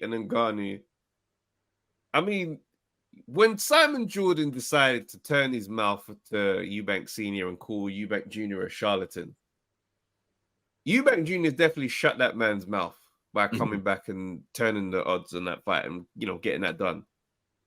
beaten Ngannou, I mean, when Simon Jordan decided to turn his mouth to Eubank Sr. and call Eubank Jr. a charlatan, Eubank Jr. definitely shut that man's mouth by coming back and turning the odds on that fight and, getting that done.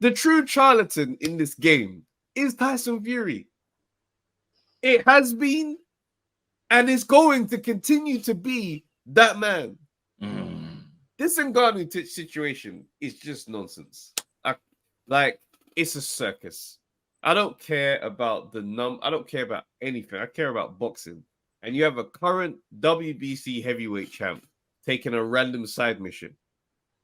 The true charlatan in this game is Tyson Fury. It has been and it's going to continue to be that man. This Ngannou situation is just nonsense. It's a circus. I don't care about I don't care about anything. I care about boxing. And you have a current WBC heavyweight champ taking a random side mission.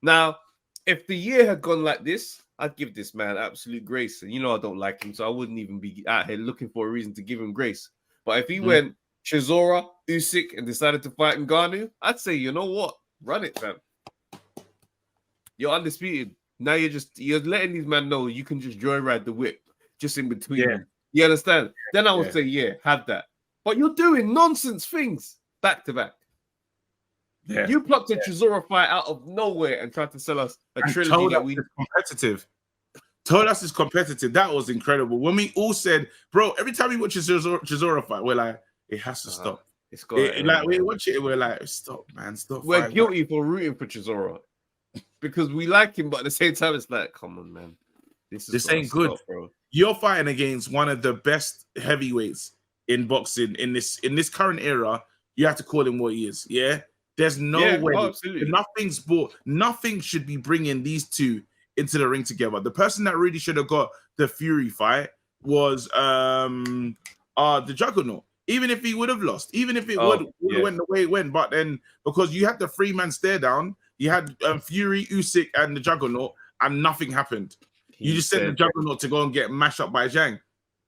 Now, if the year had gone like this, I'd give this man absolute grace. And I don't like him, so I wouldn't even be out here looking for a reason to give him grace. But if he went Chisora, Usyk, and decided to fight Ngannou, I'd say, you know what? Run it, fam. You're undisputed. Now you're letting these men know you can just joyride the whip just in between them. You understand? Then I would say, have that. But you're doing nonsense things back to back. Yeah. You plucked a Chisora fight out of nowhere and tried to sell us a trilogy that we competitive. Told us it's competitive. That was incredible. When we all said, bro, every time we watch a Chisora fight, we're like, it has to stop. It's got like we watch it, we're like, stop, man, stop. We're guilty for rooting for Chisora because we like him, but at the same time, it's like, come on, man, this ain't good, bro. You're fighting against one of the best heavyweights in boxing in this current era. You have to call him what he is. Yeah, there's no way. Absolutely. Nothing should be bringing these two into the ring together. The person that really should have got the Fury fight was the Juggernaut. Even if he would have lost, even if it would have went the way it went, but then because you had the 3-man stare down, you had Fury, Usyk, and the Juggernaut, and nothing happened. You just sent the Juggernaut to go and get mashed up by Zhang.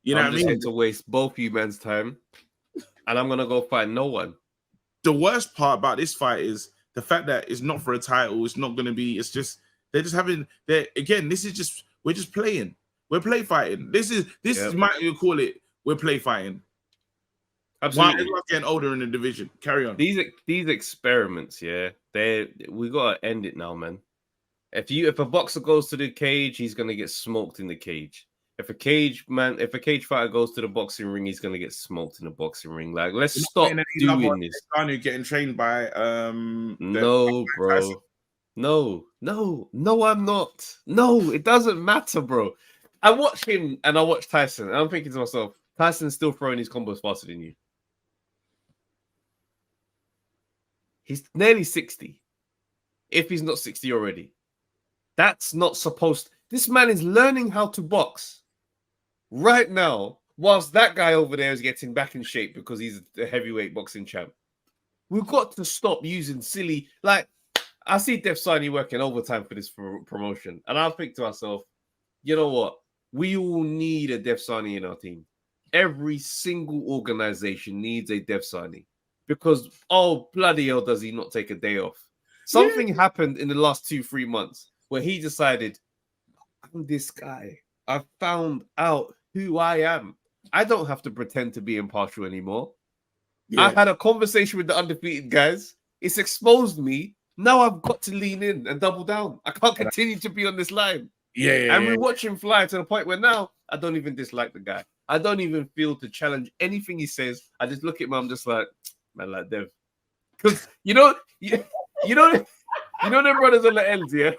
You know what I mean? To waste both you men's time, and I'm gonna go fight no one. The worst part about this fight is the fact that it's not for a title. It's not gonna be. It's just they're just having. This is just we're just playing. We're play fighting. This is you call it. We're play fighting. Absolutely. While everyone's getting older in the division. Carry on. These experiments, we gotta end it now, man. If a boxer goes to the cage, he's gonna get smoked in the cage. If a cage fighter goes to the boxing ring, he's gonna get smoked in the boxing ring. Like, let's stop doing this. Getting trained by no, bro. No, I'm not. No, it doesn't matter, bro. I watch him and I watch Tyson, and I'm thinking to myself, Tyson's still throwing his combos faster than you. He's nearly 60. If he's not 60 already. That's not supposed. This man is learning how to box right now, whilst that guy over there is getting back in shape because he's a heavyweight boxing champ. We've got to stop using silly. Like, I see Def Sani working overtime for this promotion, and I think to myself, you know what? We all need a Def Sani in our team. Every single organization needs a Def Sani because, oh, bloody hell, does he not take a day off? Something happened in the last 2-3 months where he decided, I'm this guy. I found out who I am. I don't have to pretend to be impartial anymore. I had a conversation with the Undefeated guys. It's exposed me. Now I've got to lean in and double down. I can't continue to be on this line. And we watch him fly to the point where now I don't even dislike the guy. I don't even feel to challenge anything he says. I just look at him, I'm just like, man, like Dev. Because you know them brothers on the ends, yeah?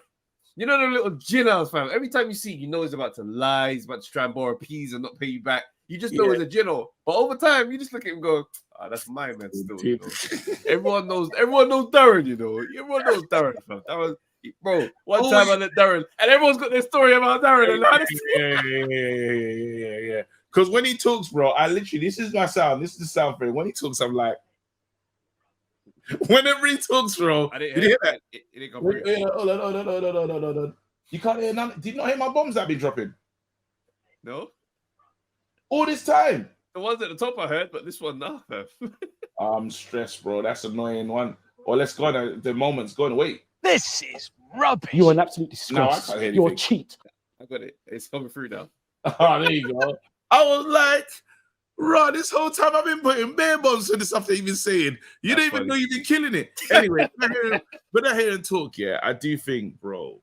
You know the little gin house fam. Every time you see, you know he's about to lie, he's about to try and borrow peas and not pay you back. You just know it's a gino. But over time, you just look at him and go, that's my man still. You know? Everyone knows Darren, you know. Everyone knows Darren, fam. That was bro. One time I let Darren, and everyone's got their story about Darren. Yeah. Because when he talks, bro, I literally, this is my sound. This is the sound for him. When he talks, I'm like, whenever he talks, bro, did you hear that? It didn't go through. Hold on. You can't hear none. Did you not hear my bombs that be dropping? No. All this time. The ones at the top I heard, but this one, no. I'm stressed, bro. That's annoying one. Or let's go on. The moment's going. Wait. This is rubbish. You're an absolute disgrace. No, I can't hear You're a anything. cheat. I got it. It's coming through now. Oh, there you go. I was like, Right, this whole time I've been putting bare bombs for the stuff that you've been saying. You That's don't even funny. know you've been killing it. Anyway, but I hear and talk, yeah, I do think, bro,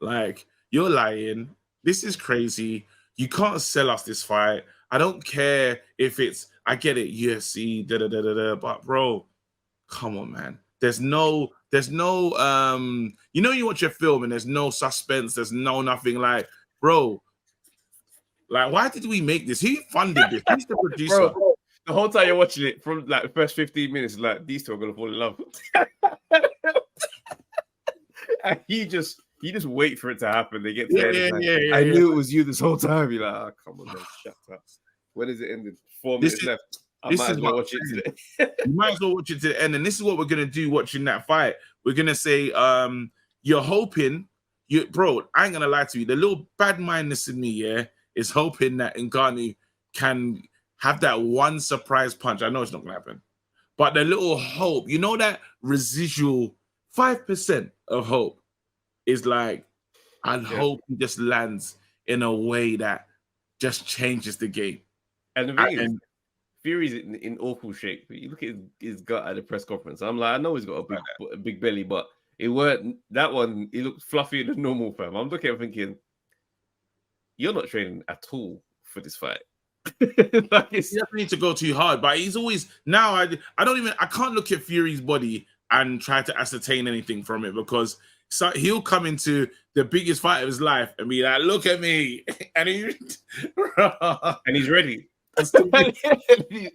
like, you're lying. This is crazy. You can't sell us this fight. I don't care if it's, I get it, UFC, da da da da da, but bro, come on, man. There's no, you know, you watch a film and there's no suspense, there's no nothing like, bro, like, why did we make this? Who funded this? Who's the producer? Bro, the whole time you're watching it, from like the first 15 minutes, like these two are gonna fall in love. And you just wait for it to happen. They get to I knew it was you this whole time. You're like, oh, come on, man, shut up. When is it ended? 4 minutes left. I might as well watch it today. You might as well watch it to the end. And this is what we're gonna do watching that fight. We're gonna say, you're hoping, bro, I ain't gonna lie to you. The little bad mindness in me, yeah, is hoping that Ngannou can have that one surprise punch. I know it's not gonna happen, but the little hope, you know, that residual 5% of hope is like, I hope he just lands in a way that just changes the game. And the thing is, Fury's in awful shape. You look at his gut at the press conference. I'm like, I know he's got a big belly, but it weren't that one. He looked fluffier than normal, fam. I'm looking at him thinking, you're not training at all for this fight. Like, he doesn't need to go too hard, but he's always now. I can't look at Fury's body and try to ascertain anything from it, because he'll come into the biggest fight of his life and be like, "Look at me," and he's ready. And he's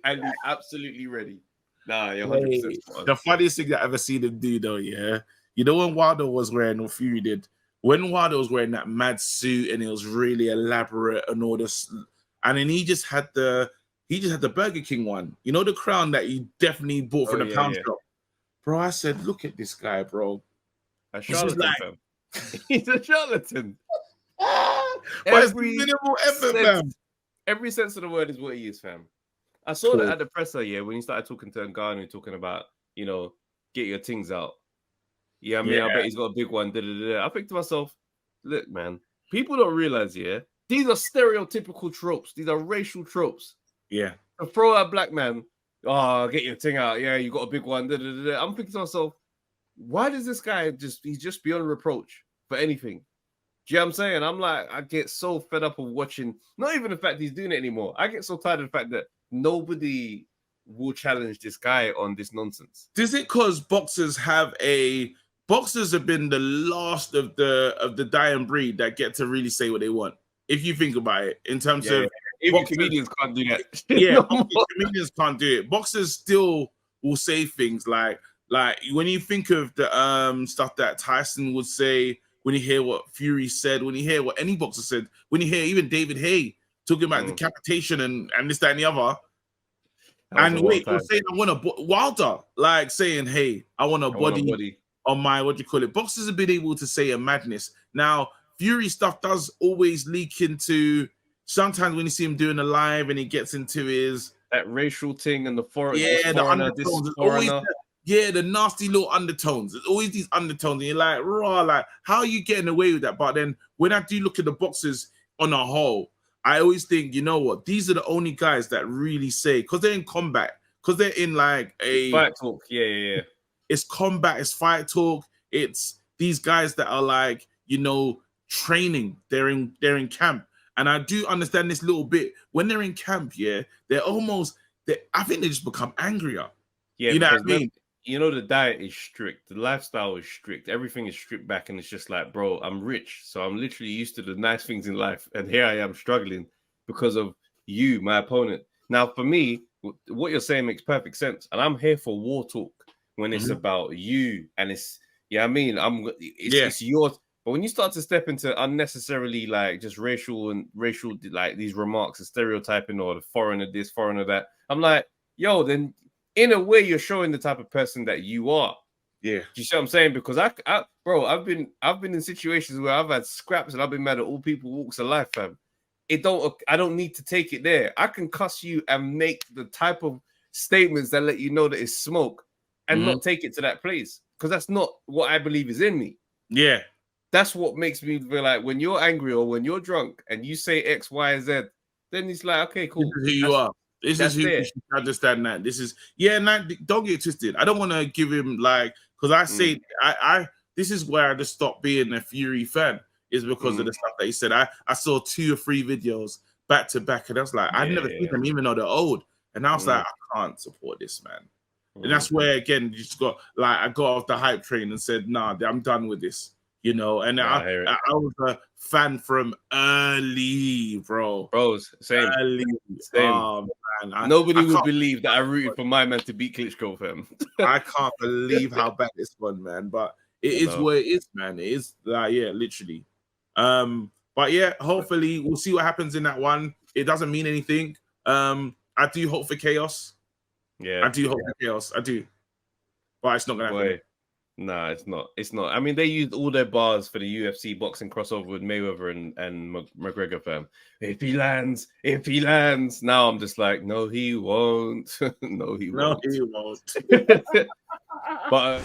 absolutely ready. Nah, you're 100%. The funniest thing that I've ever seen him do, though, yeah, you know, when Wilder was wearing, or Fury did, when Wilder was wearing that mad suit and it was really elaborate and all this, and then he just had the Burger King one, you know, the crown that he definitely bought from the pound shop. Bro, I said, look at this guy, bro. A charlatan, fam. He's a charlatan. Every minimal effort, fam. Every sense of the word is what he is, fam. I saw that at the presser, yeah, when he started talking to Ngannou, talking about, you know, get your things out. Yeah, I mean, I bet he's got a big one. I think to myself, look, man, people don't realize, yeah, these are stereotypical tropes. These are racial tropes. Yeah. To throw a black man, oh, get your thing out. Yeah, you got a big one. I'm thinking to myself, why does this guy he's just beyond reproach for anything? Do you know what I'm saying? I'm like, I get so fed up of watching, not even the fact he's doing it anymore. I get so tired of the fact that nobody will challenge this guy on this nonsense. Is it because boxers have been the last of the dying breed that get to really say what they want? If you think about it, in terms of even comedians can't do that. Yeah, comedians can't do it. Boxers still will say things like when you think of the stuff that Tyson would say, when you hear what Fury said, when you hear what any boxer said, when you hear even David Haye talking about decapitation and this, that, and the other. And wait, you're saying I want a Wilder, like saying, hey, I want a body on my, what do you call it? Boxers have been able to say a madness. Now, Fury stuff does always leak into, sometimes when you see him doing a live and he gets into that racial thing and the foreign, the undertones. The nasty little undertones. There's always these undertones, and you're like, raw, like, how are you getting away with that? But then when I do look at the boxers on a whole, I always think, you know what? These are the only guys that really say, because they're in combat, because they're in like a fight talk. Yeah. It's combat, it's fight talk. It's these guys that are like, you know, training. They're in camp. And I do understand this little bit. When they're in camp, yeah, I think they just become angrier. Yeah, you know what I mean? You know, the diet is strict. The lifestyle is strict. Everything is stripped back. And it's just like, bro, I'm rich. So I'm literally used to the nice things in life. And here I am struggling because of you, my opponent. Now, for me, what you're saying makes perfect sense. And I'm here for war talk when it's about you. And it's, I mean, it's yours. But when you start to step into unnecessarily like just racial like these remarks and stereotyping or the foreigner this, foreigner that, I'm like, yo, then in a way you're showing the type of person that you are. Yeah. Do you see what I'm saying? Because I've been in situations where I've had scraps and I've been mad at all people walks of life, fam. I don't need to take it there. I can cuss you and make the type of statements that let you know that it's smoke and not take it to that place. Because that's not what I believe is in me. Yeah. That's what makes me feel like when you're angry or when you're drunk and you say X, Y, Z, then it's like, okay, cool. This is who you are. This is who fair. you should understand that. This is don't get twisted. I don't want to give him like because I say I this is where I just stopped being a Fury fan is because of the stuff that he said. I saw 2 or 3 videos back to back, and I was like, I've never seen them, even though they're old. And I was like, I can't support this, man. And that's where again you just got like I got off the hype train and said, nah, I'm done with this. You know, and I was a fan from early, bro. Bros, same. Early. Same. Oh, man. Nobody would believe that I rooted for my man to beat Klitschko, fam. I can't believe how bad it's gone, man. But it is what it is, man. It is like, yeah, literally. But yeah, hopefully we'll see what happens in that one. It doesn't mean anything. I do hope for chaos. Yeah, I do hope for chaos. I do. But it's not gonna happen. Nah, it's not. It's not. I mean, they used all their bars for the UFC boxing crossover with Mayweather and McGregor, fam. If he lands. Now I'm just like, no, he won't. No, he won't. No, he won't. But.